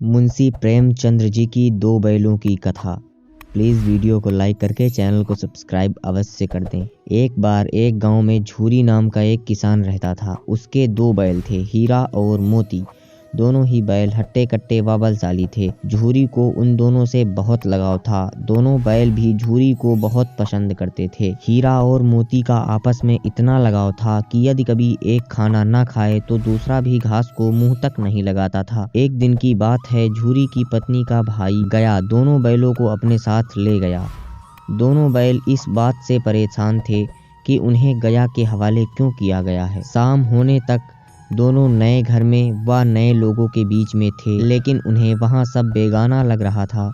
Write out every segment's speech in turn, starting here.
मुंशी प्रेमचंद्र जी की दो बैलों की कथा। प्लीज़ वीडियो को लाइक करके चैनल को सब्सक्राइब अवश्य कर दें। एक बार एक गांव में झूरी नाम का एक किसान रहता था। उसके दो बैल थे, हीरा और मोती। दोनों ही बैल हट्टे कट्टे व बलशाली थे। झूरी को उन दोनों से बहुत लगाव था। दोनों बैल भी झूरी को बहुत पसंद करते थे। हीरा और मोती का आपस में इतना लगाव था कि यदि कभी एक खाना न खाए तो दूसरा भी घास को मुंह तक नहीं लगाता था। एक दिन की बात है, झूरी की पत्नी का भाई गया दोनों बैलों को अपने साथ ले गया। दोनों बैल इस बात से परेशान थे कि उन्हें गया के हवाले क्यों किया गया है। शाम होने तक दोनों नए घर में व नए लोगों के बीच में थे, लेकिन उन्हें वहाँ सब बेगाना लग रहा था।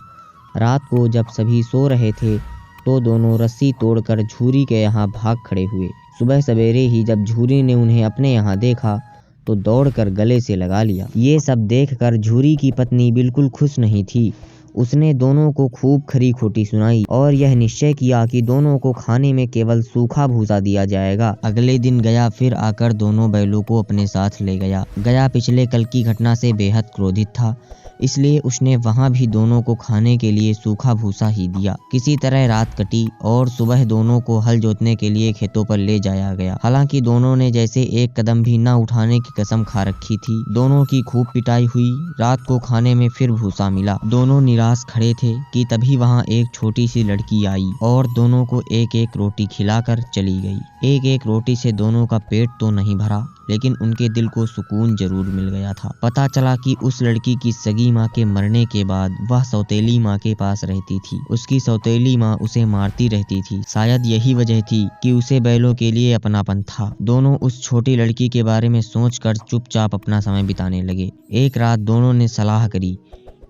रात को जब सभी सो रहे थे तो दोनों रस्सी तोड़कर झूरी के यहाँ भाग खड़े हुए। सुबह सवेरे ही जब झूरी ने उन्हें अपने यहाँ देखा तो दौड़कर गले से लगा लिया। ये सब देखकर झूरी की पत्नी बिल्कुल खुश नहीं थी। उसने दोनों को खूब खरी खोटी सुनाई और यह निश्चय किया कि दोनों को खाने में केवल सूखा भूसा दिया जाएगा। अगले दिन गया फिर आकर दोनों बैलों को अपने साथ ले गया। गया पिछले कल की घटना से बेहद क्रोधित था, इसलिए उसने वहां भी दोनों को खाने के लिए सूखा भूसा ही दिया। किसी तरह रात कटी और सुबह दोनों को हल जोतने के लिए खेतों पर ले जाया गया। हालांकि दोनों ने जैसे एक कदम भी न उठाने की कसम खा रखी थी। दोनों की खूब पिटाई हुई। रात को खाने में फिर भूसा मिला। दोनों निराश खड़े थे कि तभी वहां एक छोटी सी लड़की आई और दोनों को एक एक रोटी खिलाकर चली गई। एक एक रोटी से दोनों का पेट तो नहीं भरा, लेकिन उनके दिल को सुकून जरूर मिल गया था। पता चला कि उस लड़की की सगी माँ के मरने के बाद वह सौतेली माँ के पास रहती थी। उसकी सौतेली माँ उसे मारती रहती थी। शायद यही वजह थी कि उसे बैलों के लिए अपनापन था। दोनों उस छोटी लड़की के बारे में सोचकर चुपचाप अपना समय बिताने लगे। एक रात दोनों ने सलाह करी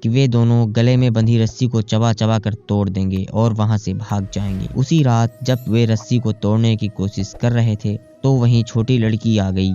कि वे दोनों गले में बंधी रस्सी को चबा चबा कर तोड़ देंगे और वहां से भाग जाएंगे। उसी रात जब वे रस्सी को तोड़ने की कोशिश कर रहे थे तो वहीं छोटी लड़की आ गई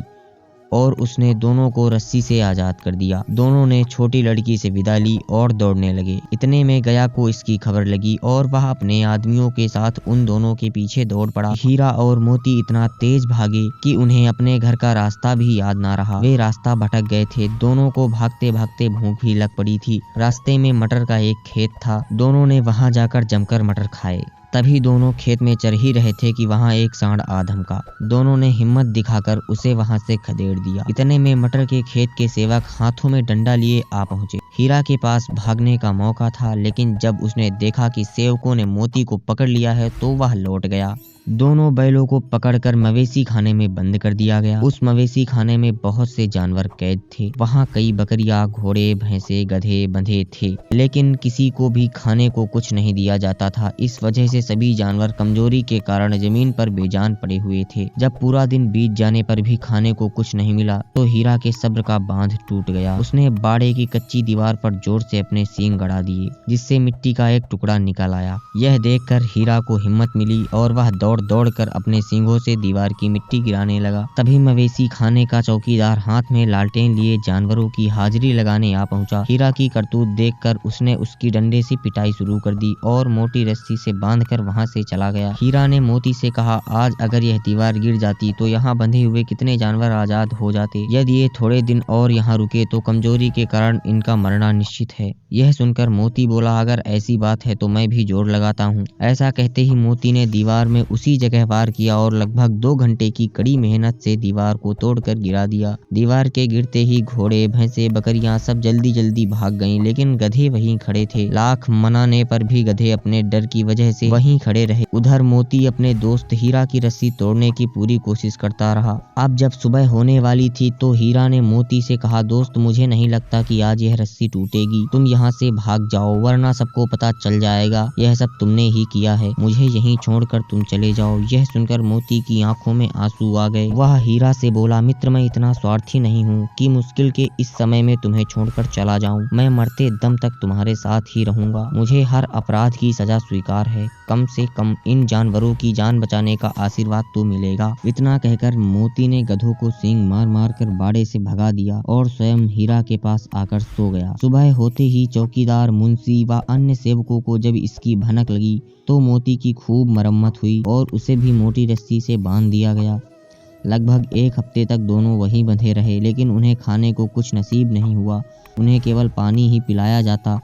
और उसने दोनों को रस्सी से आज़ाद कर दिया। दोनों ने छोटी लड़की से विदा ली और दौड़ने लगे। इतने में गया को इसकी खबर लगी और वह अपने आदमियों के साथ उन दोनों के पीछे दौड़ पड़ा। हीरा और मोती इतना तेज भागे कि उन्हें अपने घर का रास्ता भी याद ना रहा। वे रास्ता भटक गए थे। दोनों को भागते भागते भूख भी लग पड़ी थी। रास्ते में मटर का एक खेत था। दोनों ने वहां जाकर जमकर मटर खाए। तभी दोनों खेत में चर ही रहे थे कि वहां एक सांड आ धमका। दोनों ने हिम्मत दिखाकर उसे वहां से खदेड़ दिया। इतने में मटर के खेत के सेवक हाथों में डंडा लिए आ पहुंचे। हीरा के पास भागने का मौका था, लेकिन जब उसने देखा कि सेवकों ने मोती को पकड़ लिया है तो वह लौट गया। दोनों बैलों को पकड़कर मवेशी खाने में बंद कर दिया गया। उस मवेशी खाने में बहुत से जानवर कैद थे। वहां कई बकरियां, घोड़े, भैंसे, गधे बंधे थे, लेकिन किसी को भी खाने को कुछ नहीं दिया जाता था। इस वजह से सभी जानवर कमजोरी के कारण जमीन पर बेजान पड़े हुए थे। जब पूरा दिन बीत जाने पर भी खाने को कुछ नहीं मिला तो हीरा के सब्र का बांध टूट गया। उसने बाड़े की कच्ची दीवार पर जोर से अपने सींग गड़ा दिए, जिससे मिट्टी का एक टुकड़ा निकल आया। यह देखकर हीरा को हिम्मत मिली और वह दौड़कर अपने सींगों से दीवार की मिट्टी गिराने लगा। तभी मवेशी खाने का चौकीदार हाथ में लालटेन लिए जानवरों की हाजिरी लगाने आ पहुंचा। हीरा की करतूत देखकर उसने उसकी डंडे से पिटाई शुरू कर दी और मोटी रस्सी से बांधकर वहां से चला गया। हीरा ने मोती से कहा, आज अगर यह दीवार गिर जाती तो यहाँ बंधे हुए कितने जानवर आजाद हो जाते। यदि ये थोड़े दिन और यहाँ रुके तो कमजोरी के कारण इनका मरना निश्चित है। यह सुनकर मोती बोला, अगर ऐसी बात है तो मैं भी जोर लगाता हूँ। ऐसा कहते ही मोती ने दीवार में उसी जगह वार किया और लगभग 2 घंटे की कड़ी मेहनत से दीवार को तोड़कर गिरा दिया। दीवार के गिरते ही घोड़े, भैंसे, बकरियां सब जल्दी जल्दी भाग गईं, लेकिन गधे वहीं खड़े थे। लाख मनाने पर भी गधे अपने डर की वजह से वहीं खड़े रहे। उधर मोती अपने दोस्त हीरा की रस्सी तोड़ने की पूरी कोशिश करता रहा। अब जब सुबह होने वाली थी तो हीरा ने मोती से कहा, दोस्त मुझे नहीं लगता कि आज यह रस्सी टूटेगी। तुम यहाँ से भाग जाओ, वरना सबको पता चल जाएगा यह सब तुमने ही किया है। मुझे यहीं छोड़कर तुम चले जाओ। यह सुनकर मोती की आंखों में आंसू आ गए। वह हीरा से बोला, मित्र मैं इतना स्वार्थी नहीं हूँ कि मुश्किल के इस समय में तुम्हें छोड़कर चला जाऊं। मैं मरते दम तक तुम्हारे साथ ही रहूंगा। मुझे हर अपराध की सजा स्वीकार है। कम से कम इन जानवरों की जान बचाने का आशीर्वाद तो मिलेगा। इतना कहकर मोती ने गधों को सींग मार मार कर बाड़े से भगा दिया और स्वयं हीरा के पास आकर सो गया। सुबह होते ही चौकीदार, मुंशी व अन्य सेवकों को जब इसकी भनक लगी तो मोती की खूब मरम्मत हुई और उसे भी मोटी रस्सी से बांध दिया गया। लगभग 1 हफ्ते तक दोनों वहीं बंधे रहे, लेकिन उन्हें खाने को कुछ नसीब नहीं हुआ। उन्हें केवल पानी ही पिलाया जाता।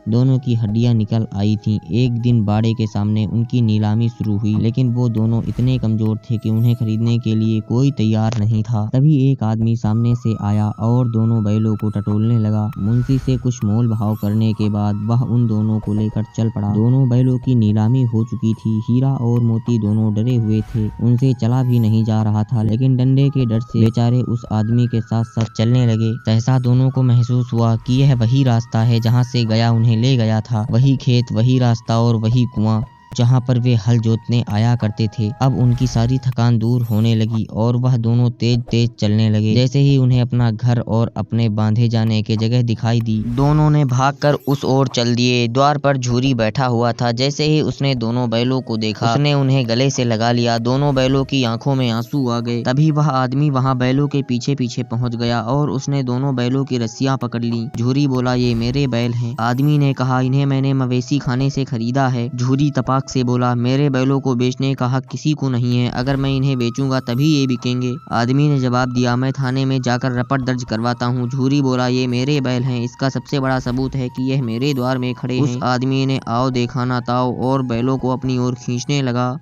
दोनों की हड्डियां निकल आई थीं। एक दिन बाड़े के सामने उनकी नीलामी शुरू हुई, लेकिन वो दोनों इतने कमजोर थे कि उन्हें खरीदने के लिए कोई तैयार नहीं था। तभी एक आदमी सामने से आया और दोनों बैलों को टटोलने लगा। मुंशी से कुछ मोल भाव करने के बाद वह उन दोनों को लेकर चल पड़ा। दोनों बैलों की नीलामी हो चुकी थी। हीरा और मोती दोनों डरे हुए थे। उनसे चला भी नहीं जा रहा था, लेकिन डंडे के डर से बेचारे उस आदमी के साथ साथ चलने लगे। सहसा दोनों को महसूस हुआ कि यह वही रास्ता है जहाँ से गया उन्हें ले गया था। वही खेत, वही रास्ता और वही कुआं जहाँ पर वे हल जोतने आया करते थे। अब उनकी सारी थकान दूर होने लगी और वह दोनों तेज तेज चलने लगे। जैसे ही उन्हें अपना घर और अपने बांधे जाने की जगह दिखाई दी, दोनों ने भागकर उस ओर चल दिए। द्वार पर झूरी बैठा हुआ था। जैसे ही उसने दोनों बैलों को देखा, उसने उन्हें गले से लगा लिया। दोनों बैलों की आंखों में आंसू आ गए। तभी वह आदमी वहां बैलों के पीछे पीछे पहुंच गया और उसने दोनों बैलों की रस्सियां पकड़ ली। झूरी बोला, ये मेरे बैल हैं। आदमी ने कहा, इन्हें मैंने मवेशी खाने से खरीदा है। झूरी तपाक से बोला, मेरे बैलों को बेचने का हक किसी को नहीं है। अगर मैं इन्हें बेचूंगा तभी ये बिकेंगे। आदमी ने जवाब दिया, मैं थाने में जाकर रपट दर्ज करवाता हूँ। झूरी बोला, ये मेरे बैल हैं। इसका सबसे बड़ा सबूत है कि यह मेरे द्वार में खड़े हैं। उस आदमी ने आओ देखा ना ताओ और बैलों को अपनी ओर खींचने लगा।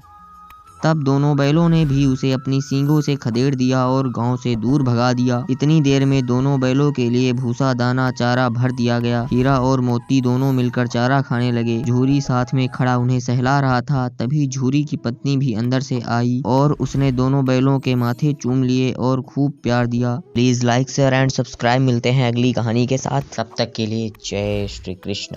तब दोनों बैलों ने भी उसे अपनी सींगों से खदेड़ दिया और गांव से दूर भगा दिया। इतनी देर में दोनों बैलों के लिए भूसा, दाना, चारा भर दिया गया। हीरा और मोती दोनों मिलकर चारा खाने लगे। झूरी साथ में खड़ा उन्हें सहला रहा था। तभी झूरी की पत्नी भी अंदर से आई और उसने दोनों बैलों के माथे चूम लिए और खूब प्यार दिया। Please like, share and subscribe. मिलते हैं अगली कहानी के साथ। तब तक के लिए जय श्री कृष्ण।